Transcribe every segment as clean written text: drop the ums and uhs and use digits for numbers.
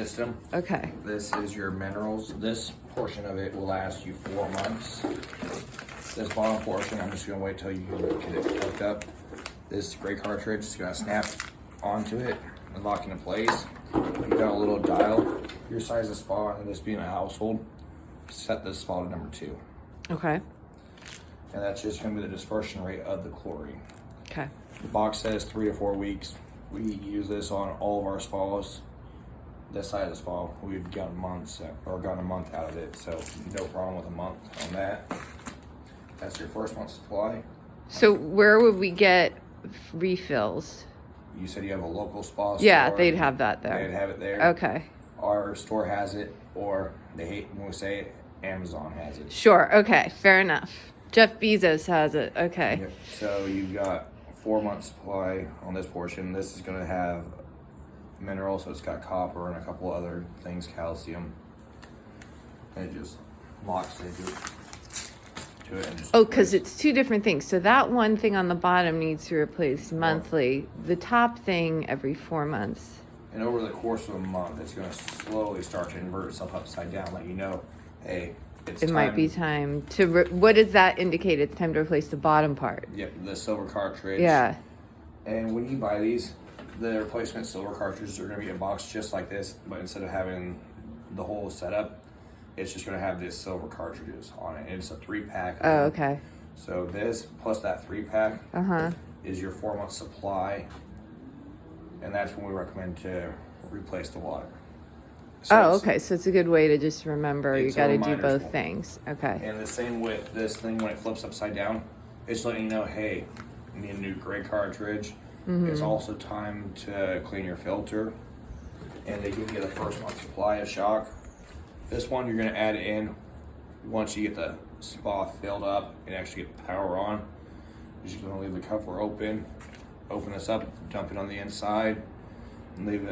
system. Okay. This is your minerals. This portion of it will last you 4 months. This bottom portion, I'm just gonna wait till you get it hooked up. This gray cartridge is gonna snap onto it and lock into place. You got a little dial. Your size of spa, and this being a household, set this spa to number 2. Okay. And that's just gonna be the dispersion rate of the chlorine. Okay. The box says 3 to 4 weeks. We use this on all of our spas. This side of the spa, we've gotten months or gotten a month out of it, so no problem with a month on that. That's your first month's supply. So where would we get refills? You said you have a local spa store. Yeah, they'd have that there. They'd have it there. Okay. Our store has it, or they hate when we say it, Amazon has it. Sure. Okay. Fair enough. Jeff Bezos has it. Okay. Yep. So you've got 4 months supply on this portion. This is going to have minerals, so it's got copper and a couple other things, calcium. And it just locks into it and just. Oh, because it's 2 different things. So that one thing on the bottom needs to replace monthly. The top thing every 4 months. And over the course of a month, it's going to slowly start to invert itself upside down, let you know, hey, it's It time. might be time to. What does that indicate? It's time to replace the bottom part. Yep, the silver cartridge. Yeah. And when you buy these, the replacement silver cartridges are going to be in a box just like this, but instead of having the whole setup, it's just going to have this silver cartridges on it. It's a 3-pack. Oh, okay. So this plus that 3-pack Uh-huh. is your 4-month supply, and that's when we recommend to replace the water. So Oh, it's- okay. So it's a good way to just remember you It's a got to do reminder both tool. things. Okay. And the same with this thing when it flips upside down, it's letting you know, hey, you need a new gray cartridge. It's also time to clean your filter, and they give you the first month supply of shock. This one you're going to add in once you get the spa filled up and actually get the power on. You're just going to leave the cover open this up, dump it on the inside, and leave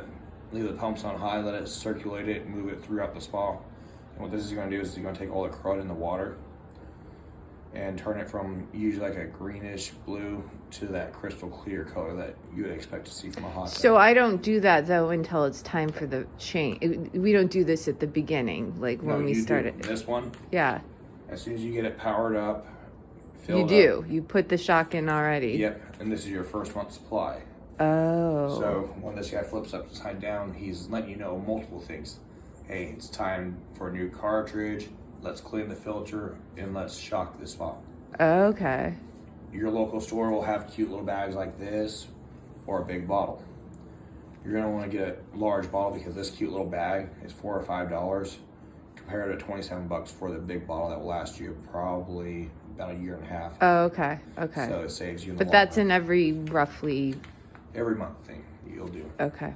the pumps on high, let it circulate it, move it throughout the spa. And what this is going to do is it's going to take all the crud in the water and turn it from usually like a greenish blue to that crystal clear color that you would expect to see from a hot tub. So I don't do that though until it's time for the change. We don't do this at the beginning, like No, when we you start do. it. This one, Yeah, as soon as you get it powered up, filled you up. do. You put the shock in already. Yep, and this is your first month supply. Oh. So when this guy flips upside down, he's letting you know multiple things. Hey, it's time for a new cartridge. Let's clean the filter and let's shock the spa. Okay. Your local store will have cute little bags like this or a big bottle. You're gonna want to get a large bottle because this cute little bag is $4 or $5 compared to $27 for the big bottle that will last you probably about a year and a half. Oh, okay. Okay. So it saves you in the But long that's run. in every roughly. Every month thing you'll do. Okay.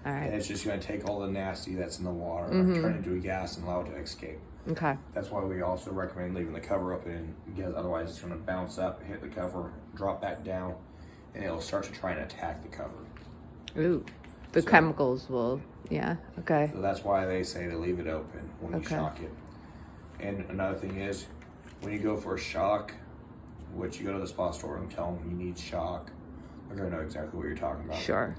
All And right. it's just going to take all the nasty that's in the water, Mm-hmm. turn it into a gas, and allow it to escape. Okay. That's why we also recommend leaving the cover open because otherwise it's going to bounce up, hit the cover, drop back down, and it'll start to try and attack the cover. Ooh. The So- chemicals will. Yeah. Okay. So that's why they say to leave it open when you Okay. shock it. And another thing is, when you go for a shock, which you go to the spa store and tell them you need shock, they're going to know exactly what you're talking about. Sure.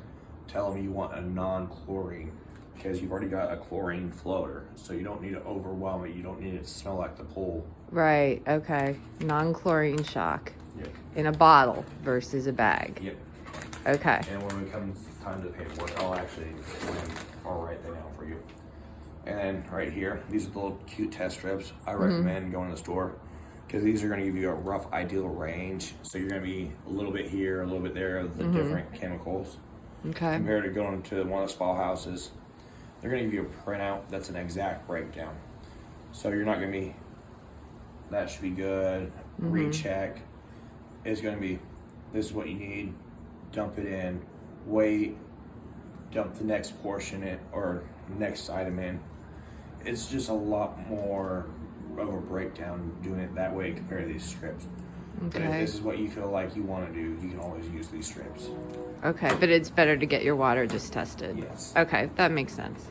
Tell them you want a non-chlorine because you've already got a chlorine floater, so you don't need to overwhelm it. You don't need it to smell like the pool. Right. Okay. Non-chlorine shock Yep. in a bottle versus a bag. Yep. Okay. And when it comes time to pay for it, I'll actually explain or write that down for you. And then right here, these are the little cute test strips. I recommend going to the store because these are going to give you a rough ideal range. So you're going to be a little bit here, a little bit there of the different chemicals. Okay. Compared to going to one of the spa houses, they're going to give you a printout that's an exact breakdown. So you're not going to be, that should be good, recheck. It's going to be, this is what you need, dump it in, wait, dump the next portion in, or next item in. It's just a lot more of a breakdown doing it that way compared to these strips. But if Okay. this is what you feel like you want to do, you can always use these strips. Okay. But it's better to get your water just tested. Yes. Okay. That makes sense.